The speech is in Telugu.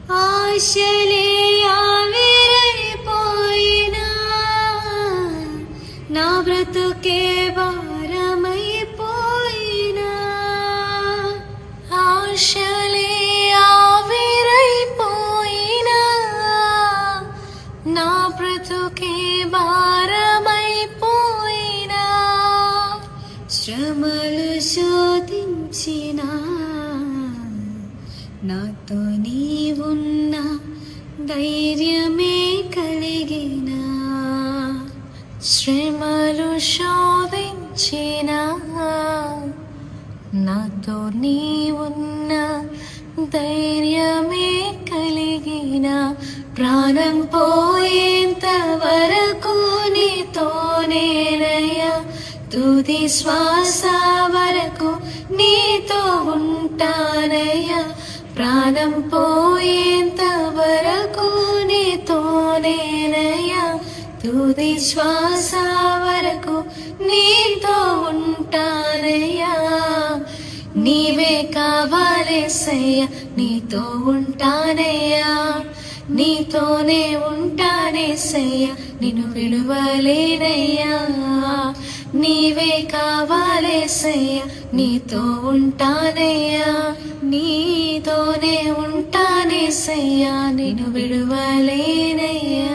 ఆశలే ఆవిరైపోయినా నా బ్రతుకే భారమైపోయినా ఆశలే ఆవిరైపోయినా నా బ్రతుకే భారమైపోయినా శ్రమలు శోధించినా నాతో నీవున్నా ధైర్యమే కలిగినా శ్రమలు శోధించినా నాతో నీవున్నా ధైర్యమే కలిగినా ప్రాణం పోయేంత వరకు నీతోనేనయ్యా తుది శ్వాస వరకు నీతో ఉంటానయ్యా ప్రాణం పోయేంత వరకు నీతోనేనయ్యా తుది శ్వాస వరకు నీతో ఉంటానయ్యా నీవే కావాలేసయ్యా నీతో ఉంటానయ్యా నీతోనే ఉంటానేసయ్యా నిన్ను విడువలేనయ్యా నీవే కావాలేసయ్యా నీతో ఉంటానయ్యా నీతోనే ఉంటానేసయ్యా నిన్ను విడువలేనయ్యా